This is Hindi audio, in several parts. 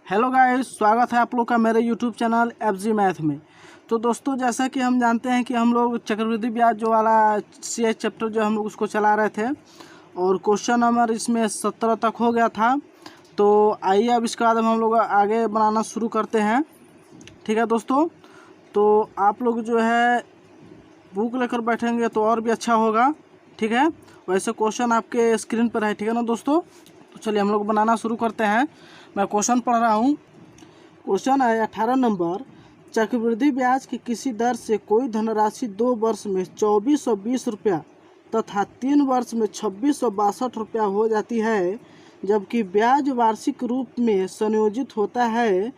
हेलो गाइस, स्वागत है आप लोग का मेरे यूट्यूब चैनल FG मैथ में। तो दोस्तों, जैसा कि हम जानते हैं कि हम लोग चक्रवृद्धि ब्याज जो वाला CS चैप्टर जो हम लोग उसको चला रहे थे और क्वेश्चन नंबर इसमें 17 तक हो गया था। तो आइए अब इसके बाद हम लोग आगे बनाना शुरू करते हैं। ठीक है दोस्तों, तो आप लोग जो है बुक लेकर बैठेंगे तो और भी अच्छा होगा। ठीक है, वैसे क्वेश्चन आपके स्क्रीन पर है। ठीक है ना दोस्तों, तो चलिए हम लोग बनाना शुरू करते हैं। मैं क्वेश्चन पढ़ रहा हूँ। क्वेश्चन है 18 नंबर। चक्रवृद्धि ब्याज की किसी दर से कोई धनराशि 2 वर्ष में 2420 रुपया तथा 3 वर्ष में 2662 रुपया हो जाती है, जबकि ब्याज वार्षिक रूप में संयोजित होता है।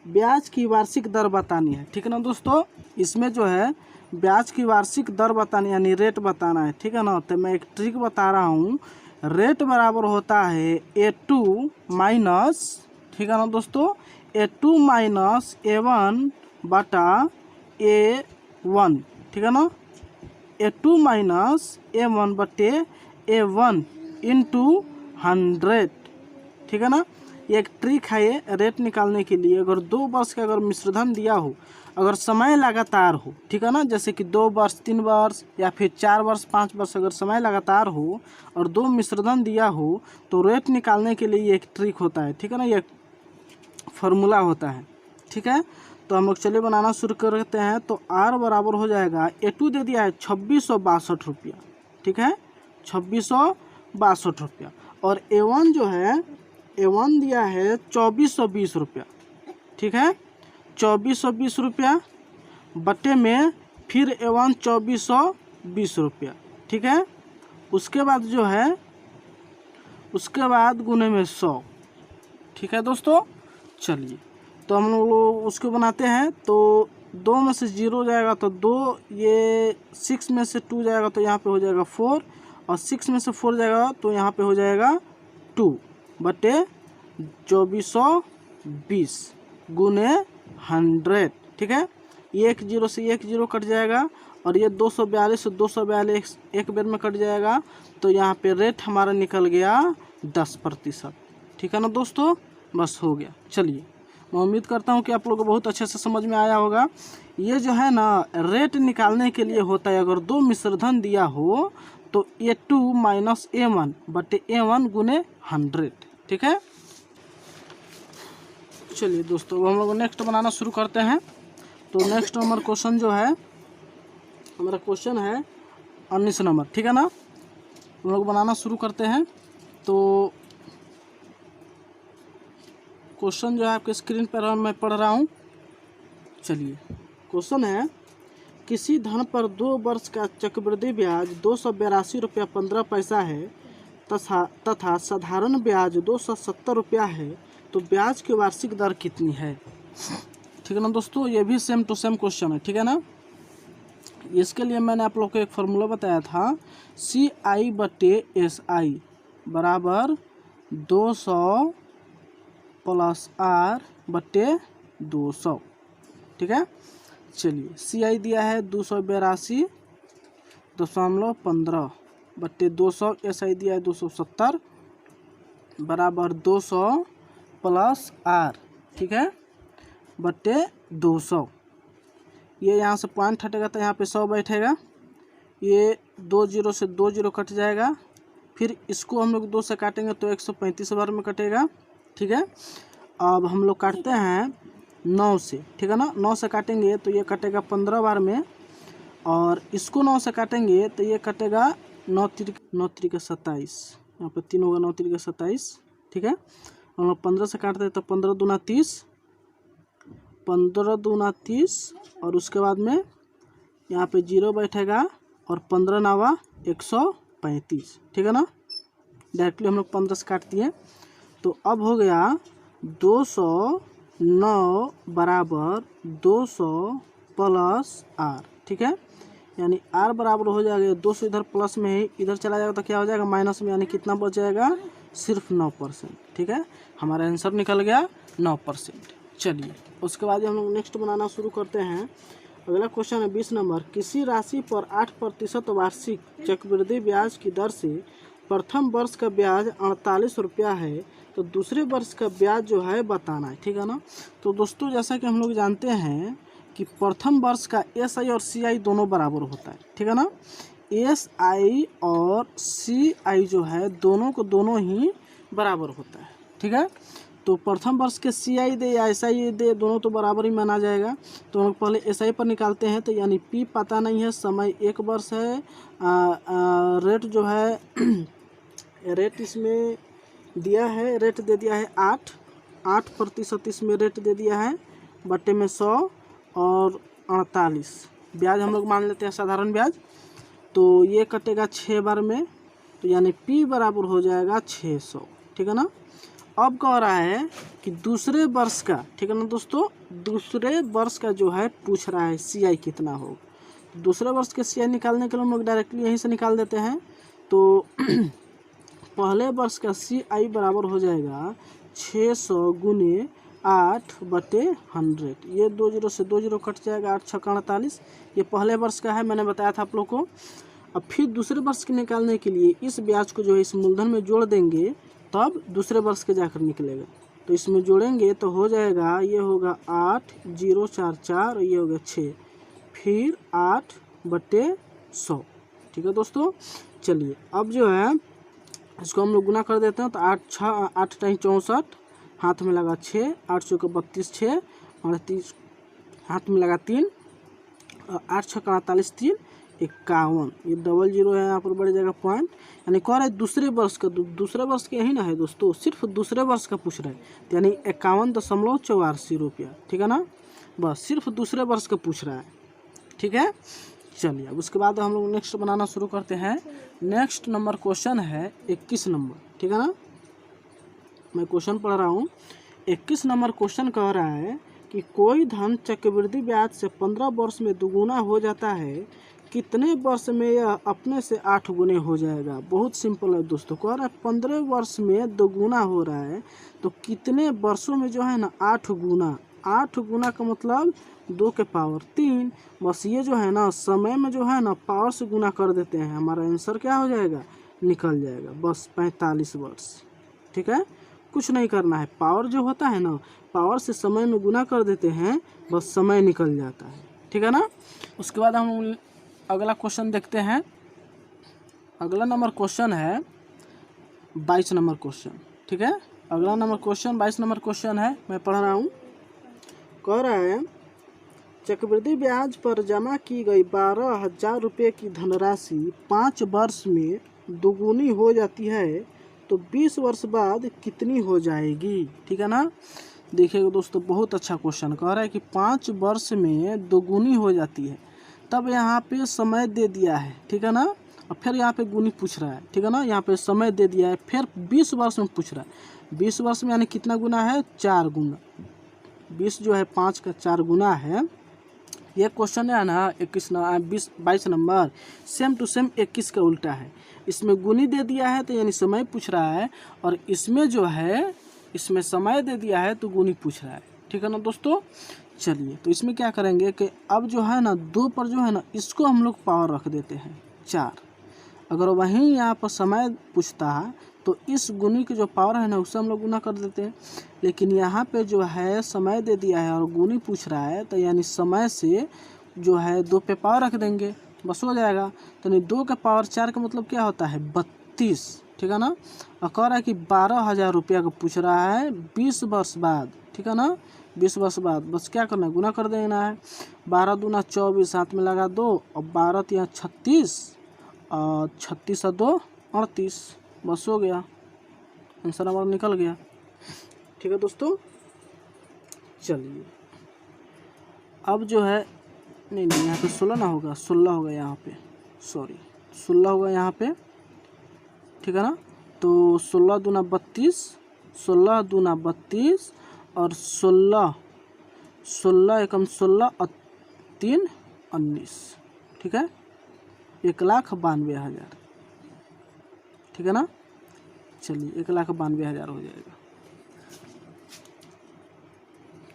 ब्याज की वार्षिक दर बतानी है। ठीक है ना दोस्तों, इसमें जो है ब्याज की वार्षिक दर बतानी यानी रेट बताना है। ठीक है ना, तो मैं एक ट्रिक बता रहा हूँ। रेट बराबर होता है A2 माइनस, ठीक है ना दोस्तों, A2 माइनस A1 बटा A1। ठीक है ना, A2 माइनस A1 बटे A1 इंटू 100। ठीक है ना, ये एक ट्रिक है ये रेट निकालने के लिए। अगर 2 वर्ष का अगर मिश्रधन दिया हो, अगर समय लगातार हो, ठीक है ना, जैसे कि 2 वर्ष 3 वर्ष या फिर 4 वर्ष 5 वर्ष अगर समय लगातार हो और 2 मिश्रधन दिया हो तो रेट निकालने के लिए ये एक ट्रिक होता है। ठीक है ना, ये फार्मूला होता है। ठीक है, तो हम लोग चलिए बनाना शुरू करते हैं। तो R बराबर हो जाएगा, A2 दे दिया है 2662 रुपया। ठीक है, 2662 रुपया, और A1 जो है A1 दिया है 2420 रुपया। ठीक है, 2420 रुपया बटे में फिर A1 2420 रुपया। ठीक है, उसके बाद जो है उसके बाद गुने में 100। ठीक है दोस्तों, चलिए तो हम लोग उसको बनाते हैं। तो 2 में से 0 जाएगा तो 2, ये 6 में से 2 जाएगा तो यहाँ पे हो जाएगा 4, और 6 में से 4 जाएगा तो यहाँ पे हो जाएगा 2 बटे 2420 गुने 100। ठीक है, एक 0 से 1 0 कट जाएगा, और ये 242 से 242 एक बेर में कट जाएगा। तो यहाँ पे रेट हमारा निकल गया 10%। ठीक है ना दोस्तों, बस हो गया। चलिए, मैं उम्मीद करता हूँ कि आप लोगों को बहुत अच्छे से समझ में आया होगा। ये जो है ना रेट निकालने के लिए होता है। अगर 2 मिश्रधन दिया हो तो A2 माइनस A1 बटे A1 गुने 100। ठीक है, चलिए दोस्तों हम लोग नेक्स्ट बनाना शुरू करते हैं। तो नेक्स्ट नंबर क्वेश्चन जो है हमारा क्वेश्चन है 19 नंबर। ठीक है ना, हम लोग बनाना शुरू करते हैं। तो क्वेश्चन जो है आपके स्क्रीन पर मैं पढ़ रहा हूँ। चलिए, क्वेश्चन है किसी धन पर 2 वर्ष का चक्रवृद्धि ब्याज 282 रुपया 15 पैसा है तथा साधारण ब्याज 270 रुपया है, तो ब्याज की वार्षिक दर कितनी है। ठीक है ना दोस्तों, ये भी सेम टू सेम क्वेश्चन है। ठीक है ना, इसके लिए मैंने आप लोग को एक फार्मूला बताया था, CI बटे SI बराबर 200 प्लस R बटे 200। ठीक है, चलिए CI दिया है 282.15 बटे 200, SI दिया है 270 बराबर 200 प्लस R, ठीक है, बटे 200। ये यहाँ से पॉइंट हटेगा तो यहाँ पे 100 बैठेगा। ये 2 0 से 2 0 कट जाएगा। फिर इसको हम लोग 2 से काटेंगे तो 135 बार में कटेगा। ठीक है, अब हम लोग काटते हैं 9 से। ठीक है ना, 9 से काटेंगे तो ये कटेगा 15 बार में, और इसको 9 से काटेंगे तो ये कटेगा 9 त्रिक 27, यहाँ पे 3 होगा, 9 त्रिक 27। ठीक है, हम लोग 15 से काटते हैं तो 15 दूना 30, 15 दूना 30, और उसके बाद में यहाँ पे 0 बैठेगा, और 15 नावा 135। ठीक है ना, डायरेक्टली हम लोग 15 से काट दिए। तो अब हो गया 209 बराबर 200 प्लस R। ठीक है, यानी R बराबर हो जाएगा 200, इधर प्लस में ही इधर चला जाएगा तो क्या हो जाएगा माइनस में, यानी कितना बच जाएगा, सिर्फ 9%। ठीक है, हमारा आंसर निकल गया 9%। चलिए, उसके बाद हम लोग नेक्स्ट बनाना शुरू करते हैं। अगला क्वेश्चन है 20 नंबर। किसी राशि पर 8% वार्षिक चक्रवृद्धि ब्याज की दर से प्रथम वर्ष का ब्याज 48 रुपया है तो दूसरे वर्ष का ब्याज जो है बताना है, ठीक है ना। तो दोस्तों जैसा कि हम लोग जानते हैं कि प्रथम वर्ष का SI और CI दोनों बराबर होता है, ठीक है ना। SI और CI जो है दोनों को दोनों ही बराबर होता है, ठीक है। तो प्रथम वर्ष के CI दे या SI दे, दोनों तो बराबर ही माना जाएगा। तो हम लोग पहले SI पर निकालते हैं। तो यानी P पता नहीं है, समय 1 वर्ष है, रेट जो है रेट इसमें दिया है, रेट दे दिया है 8% इसमें रेट दे दिया है, बटे में 100 और 48 ब्याज हम लोग मान लेते हैं साधारण ब्याज। तो ये कटेगा 6 बार में, तो यानी P बराबर हो जाएगा 600, ठीक है ना। अब कह रहा है कि दूसरे वर्ष का, ठीक है ना दोस्तों, दूसरे वर्ष का जो है पूछ रहा है CI कितना हो। दूसरे वर्ष के CI निकालने के लिए हम लोग डायरेक्टली यहीं से निकाल देते हैं। तो पहले वर्ष का CI बराबर हो जाएगा 600 गुने 8/100। ये 2 0 से 2 0 कट जाएगा, 8 6 48। ये पहले वर्ष का है, मैंने बताया था आप लोग को। अब फिर दूसरे वर्ष के निकालने के लिए इस ब्याज को जो है इस मूलधन में जोड़ देंगे, तब दूसरे वर्ष के जाकर निकलेगा। तो इसमें जोड़ेंगे तो हो जाएगा, ये होगा 8,044 और ये हो गया 6, फिर 8/100, ठीक है दोस्तों। चलिए अब जो है इसको हम लोग गुना कर देते हैं। तो 8 टाइम 64, हाथ में लगा 6, 8 चौके 32, 6 38, हाथ में लगा 3, 8 6 48, 3 51। ये 00 है, यहाँ पर बढ़ जाएगा पॉइंट। यानी कह रहा है दूसरे वर्ष का, दूसरे वर्ष के यही ना है दोस्तों, सिर्फ दूसरे वर्ष का पूछ रहा है। तो यानी 51.84 रुपया, ठीक है ना। बस सिर्फ दूसरे वर्ष का पूछ रहा है, ठीक है। चलिए अब उसके बाद हम लोग नेक्स्ट बनाना शुरू करते हैं। नेक्स्ट नंबर क्वेश्चन है 21 नंबर, ठीक है ना। मैं क्वेश्चन पढ़ रहा हूँ। 21 नंबर क्वेश्चन कह रहा है कि कोई धन चक्रवृद्धि ब्याज से 15 वर्ष में दुगुना हो जाता है, कितने वर्ष में यह अपने से 8 गुने हो जाएगा। बहुत सिंपल है दोस्तों, कह रहा है 15 वर्ष में दोगुना हो रहा है, तो कितने वर्षों में जो है ना 8 गुना। 8 गुना का मतलब 2 के पावर 3। बस ये जो है ना समय में जो है ना पावर से गुना कर देते हैं, हमारा आंसर क्या हो जाएगा, निकल जाएगा। बस 45 वर्ष, ठीक है। कुछ नहीं करना है, पावर जो होता है ना, पावर से समय में गुना कर देते हैं, बस समय निकल जाता है, ठीक है ना। उसके बाद हम अगला क्वेश्चन देखते हैं। अगला नंबर क्वेश्चन है 22 नंबर क्वेश्चन, ठीक है। अगला नंबर क्वेश्चन 22 नंबर क्वेश्चन है, मैं पढ़ रहा हूँ। कह रहा है चक्रवृद्धि ब्याज पर जमा की गई 12,000 रुपये की धनराशि 5 वर्ष में दोगुनी हो जाती है, तो 20 वर्ष बाद कितनी हो जाएगी, ठीक है ना। देखिएगा दोस्तों, बहुत अच्छा क्वेश्चन कह रहा है कि 5 वर्ष में दोगुनी हो जाती है। तब यहाँ पे समय दे दिया है, ठीक है ना, और फिर यहाँ पे गुनी पूछ रहा है, ठीक है ना। यहाँ पे समय दे दिया है, फिर 20 वर्ष में पूछ रहा है। 20 वर्ष में यानी कितना गुना है, 4 गुना। 20 जो है 5 का 4 गुना है। ये क्वेश्चन है ना 22 नंबर, सेम टू सेम 21 का उल्टा है। इसमें गुनी दे दिया है तो यानी समय पूछ रहा है, और इसमें जो है इसमें समय दे दिया है तो गुनी पूछ रहा है, ठीक है ना दोस्तों। चलिए तो इसमें क्या करेंगे कि अब जो है ना 2 पर जो है ना इसको हम लोग पावर रख देते हैं 4। अगर वहीं यहाँ पर समय पूछता है तो इस गुनी की जो पावर है ना उससे हम लोग गुना कर देते हैं। लेकिन यहाँ पे जो है समय दे दिया है और गुनी पूछ रहा है, तो यानी समय से जो है 2 पे पावर रख देंगे, बस हो जाएगा। तो नहीं 2 के पावर 4 का मतलब क्या होता है, 32, ठीक है ना। और कह रहा है कि 12,000 रुपया का पूछ रहा है 20 वर्ष बाद, ठीक है ना। 20 वर्ष बाद बस क्या करना है, गुना कर देना है। 12 दूना 24, हाथ में लगा 2, और 12 तिया 36, और 36 और 2 38, बस हो गया, आंसर हमारा निकल गया, ठीक है दोस्तों। चलिए अब जो है नहीं यहाँ पे 16 ना होगा, 16 होगा यहाँ पे, सॉरी 16 होगा यहाँ पे, ठीक है ना। तो 16 दूना 32, 16 दूना 32 और 16 एकम 16 और 3 19, ठीक है। 1,92,000, ठीक है ना। चलिए 1,92,000 हो जाएगा।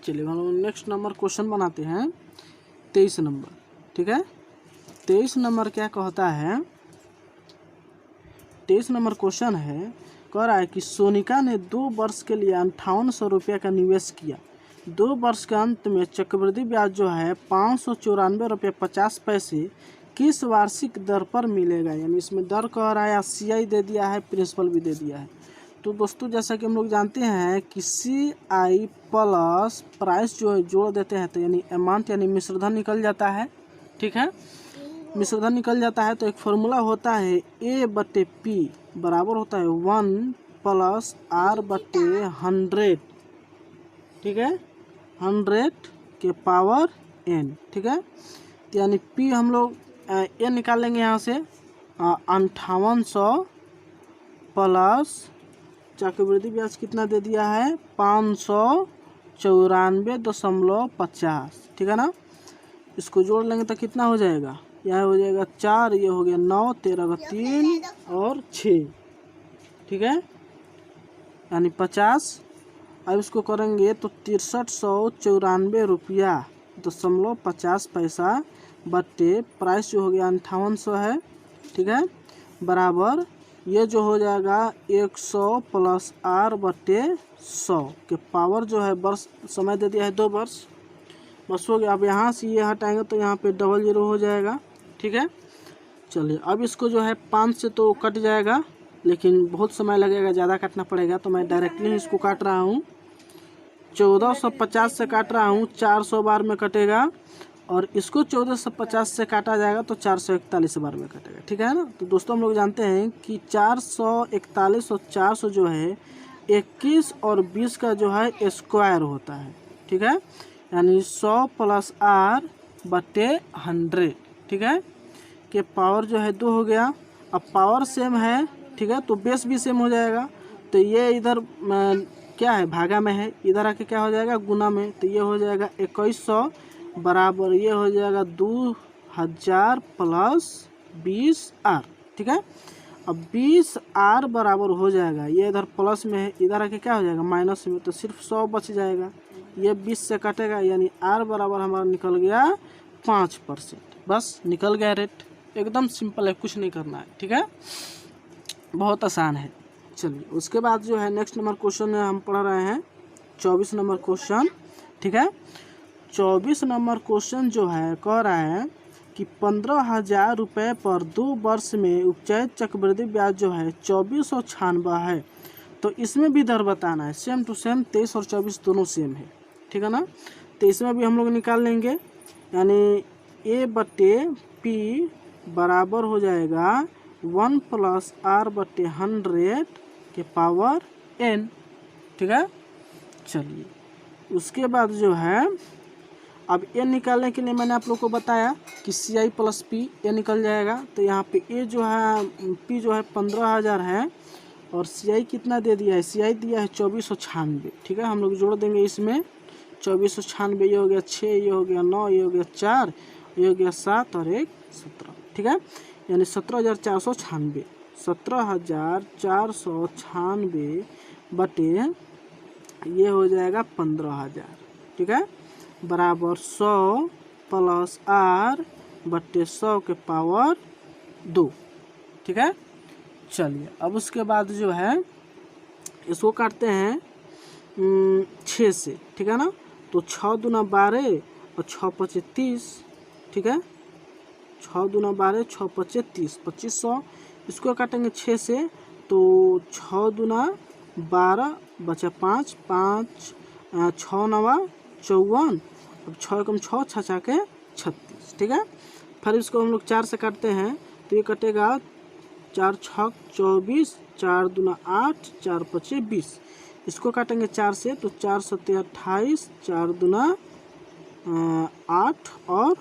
चलिए हम लोग नेक्स्ट नंबर क्वेश्चन बनाते हैं 23 नंबर, ठीक है। 23 नंबर क्या कहता है, 23 नंबर क्वेश्चन है, कह रहा है कि सोनिका ने 2 वर्ष के लिए 5800 रुपये का निवेश किया। 2 वर्ष के अंत में चक्रवृद्धि ब्याज जो है 594 रुपये 50 पैसे किस वार्षिक दर पर मिलेगा। यानी इसमें दर कह रहा है, CI दे दिया है, प्रिंसिपल भी दे दिया है। तो दोस्तों जैसा कि हम लोग जानते हैं कि CI प्लस प्राइस जो है जोड़ देते हैं तो यानी अमाउंट यानी मिश्रधन निकल जाता है। ठीक है, मिश्रधन निकल जाता है तो एक फॉर्मूला होता है A/P बराबर होता है 1 + R/100। ठीक है, 100 के पावर n। ठीक है, तो यानी P हम लोग ए निकाल लेंगे यहाँ से 5800 प्लस चक्रवृद्धि ब्याज कितना दे दिया है 594.50। ठीक है ना, इसको जोड़ लेंगे तो कितना हो जाएगा, यह हो जाएगा 4, ये हो गया 9, 13 का 3 और 6। ठीक है, यानी 50। अब इसको करेंगे तो 6394 रुपया 50 पैसा बट्टे प्राइस जो हो गया 5800 है। ठीक है, बराबर ये जो हो जाएगा 100 + R/100 के पावर जो है वर्ष समय दे दिया है 2 वर्ष। बस हो गया। अब यहाँ से ये हटाएंगे तो यहाँ पे 00 हो जाएगा। ठीक है, चलिए अब इसको जो है 5 से तो कट जाएगा, लेकिन बहुत समय लगेगा, ज़्यादा काटना पड़ेगा, तो मैं डायरेक्टली ही इसको काट रहा हूँ। 1450 से काट रहा हूँ, 400 बार में कटेगा, और इसको 1450 से काटा जाएगा तो 441 बार में कटेगा। ठीक है ना, तो दोस्तों हम लोग जानते हैं कि 441 और 400 जो है 21 और 20 का जो है स्क्वायर होता है। ठीक है, यानी 100 + R/100। ठीक है, के पावर जो है 2 हो गया। अब पावर सेम है, ठीक है, तो बेस भी सेम हो जाएगा। तो ये इधर क्या है, भागा में है, इधर आके क्या हो जाएगा, गुना में। तो ये हो जाएगा 2100 बराबर ये हो जाएगा 2000 + 20R। ठीक है, अब 20R बराबर हो जाएगा, ये इधर प्लस में है, इधर आके क्या हो जाएगा माइनस में, तो सिर्फ 100 बच जाएगा, ये 20 से कटेगा, यानी R बराबर हमारा निकल गया 5%। बस निकल गया रेट, एकदम सिंपल है, कुछ नहीं करना है। ठीक है, बहुत आसान है। चलिए उसके बाद जो है नेक्स्ट नंबर क्वेश्चन में हम पढ़ रहे हैं 24 नंबर क्वेश्चन। ठीक है, 24 नंबर क्वेश्चन जो है कह रहा है कि 15,000 रुपये पर 2 वर्ष में उपचयित चक्रवृद्धि ब्याज जो है 2496 है। तो इसमें भी दर बताना है, सेम टू सेम 23 और 24 दोनों सेम है। ठीक है ना, तो इसमें भी हम लोग निकाल लेंगे, यानी A/P बराबर हो जाएगा 1 + R/100 के पावर n। ठीक है, चलिए उसके बाद जो है अब ए निकालने के लिए मैंने आप लोग को बताया कि CI + P ए निकल जाएगा। तो यहाँ पे ए जो है P जो है 15,000 है, और CI कितना दे दिया है, CI दिया है 2496। ठीक है, हम लोग जोड़ देंगे इसमें 2496, ये हो गया 6, ये हो गया 9, ये हो गया 4, ये हो गया 7 और 1 17। ठीक है, यानी 17,496, 17,496 बटे ये हो जाएगा 15,000। ठीक है, बराबर 100 + R/100 के पावर 2। ठीक है, चलिए अब उसके बाद जो है इसको काटते हैं 6 से। ठीक है ना, तो 6 दूना 12 और 6 × 30। ठीक है, 6 दूना 12, 6 × 30, 2500। इसको काटेंगे 6 से, तो 6 दूना 12 बचा 5, 5 6 9 54, अब 6 × 6 6 के 36। ठीक है, फिर इसको हम लोग 4 से काटते हैं, तो ये कटेगा 4 × 6 24, 4 दूना 8, 4 × 5 20। इसको काटेंगे 4 से, तो 4 × 7 28, 4 दूना 8 और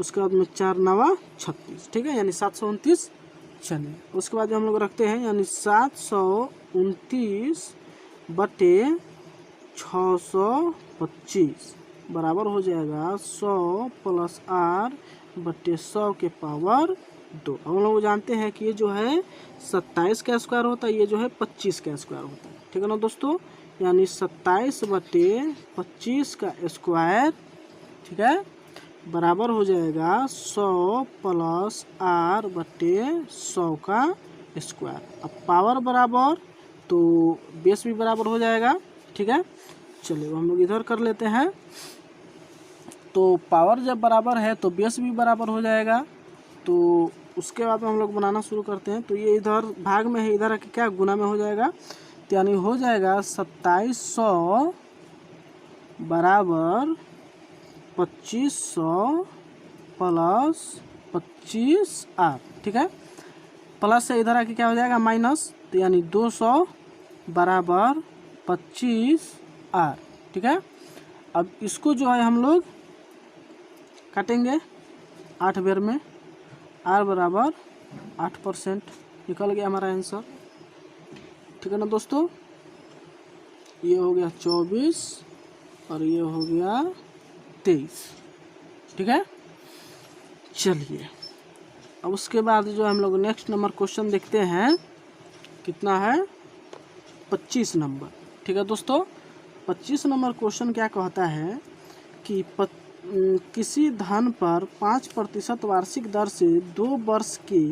उसके बाद में 4 9 36। ठीक है, यानी 729। चलिए उसके बाद हम लोग रखते हैं, यानी 729 बटे 625 बराबर हो जाएगा 100 + R/100 के पावर 2। हम लोग जानते हैं कि ये जो है 27 का स्क्वायर होता है, ये जो है 25 का स्क्वायर होता है। ठीक है ना दोस्तों, यानी 27 बटे 25 का स्क्वायर। ठीक है, बराबर हो जाएगा 100 + R/100 का स्क्वायर। अब पावर बराबर तो बेस भी बराबर हो जाएगा, ठीक है। चलिए हम लोग इधर कर लेते हैं। तो पावर जब बराबर है तो बेस भी बराबर हो जाएगा। तो उसके बाद हम लोग बनाना शुरू करते हैं। तो ये इधर भाग में है, इधर आके क्या गुना में हो जाएगा, तो यानी हो जाएगा 2700 बराबर 2500 प्लस 25R, ठीक है। प्लस से इधर आके क्या हो जाएगा माइनस, तो यानी 200 बराबर 25R, ठीक है। अब इसको जो है हम लोग काटेंगे 8 बेर में, R बराबर 8%, निकल गया हमारा आंसर, ठीक है ना दोस्तों। ये हो गया 24 और ये हो गया 23, ठीक है। चलिए अब उसके बाद जो हम लोग नेक्स्ट नंबर क्वेश्चन देखते हैं, कितना है 25 नंबर, ठीक है दोस्तों। 25 नंबर क्वेश्चन क्या कहता है कि किसी धन पर 5% वार्षिक दर से 2 वर्ष के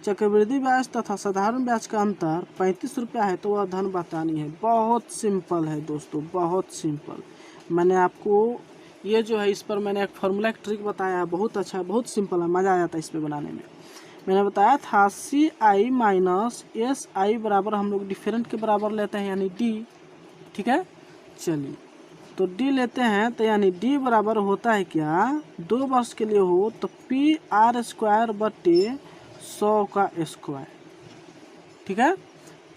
चक्रवृद्धि ब्याज तथा साधारण ब्याज का अंतर 35 रुपया है, तो वह धन बतानी है। बहुत सिंपल है दोस्तों, बहुत सिंपल। मैंने आपको ये जो है इस पर मैंने एक फार्मूला, एक ट्रिक बताया, बहुत अच्छा है, बहुत सिंपल है, मज़ा आ जाता है इस पर बनाने में। मैंने बताया था CI माइनस SI बराबर हम लोग डिफरेंट के बराबर लेते हैं, यानी D, ठीक है। चलिए तो D लेते हैं, तो यानी D बराबर होता है क्या, 2 वर्ष के लिए हो तो PR² बटे 100 का स्क्वायर, ठीक है।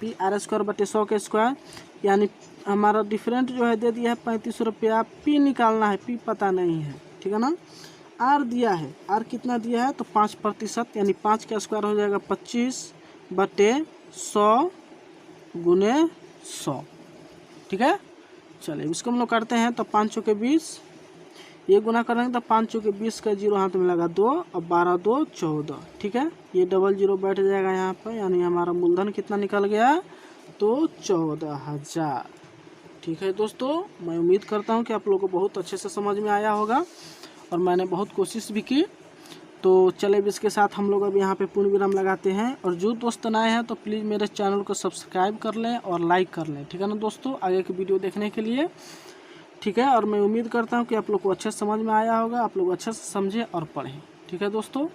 PR² बटे 100 का स्क्वायर, यानी हमारा डिफरेंट जो है दे दिया है 35 रुपया। P निकालना है, P पता नहीं है, ठीक है ना। R दिया है, R कितना दिया है, तो 5%, यानी 5 का स्क्वायर हो जाएगा 25 बटे 100 गुने 100, ठीक है। चलिए इसको हम लोग करते हैं, तो 5 चौके 20, ये गुना करेंगे तो 5 चौके 20 का 0 हाथ में लगा 2 और 12 2 14, ठीक है। ये डबल 0 बैठ जाएगा यहाँ पर, यानी हमारा मूलधन कितना निकल गया, तो 14,000, ठीक है दोस्तों। मैं उम्मीद करता हूँ कि आप लोगों को बहुत अच्छे से समझ में आया होगा और मैंने बहुत कोशिश भी की। तो चले अब इसके साथ हम लोग अब यहाँ पे पूर्ण विराम लगाते हैं। और जो दोस्त नए हैं तो प्लीज़ मेरे चैनल को सब्सक्राइब कर लें और लाइक कर लें, ठीक है ना दोस्तों, आगे की वीडियो देखने के लिए, ठीक है। और मैं उम्मीद करता हूँ कि आप लोग को अच्छे से समझ में आया होगा, आप लोग अच्छे से समझें और पढ़ें, ठीक है दोस्तों।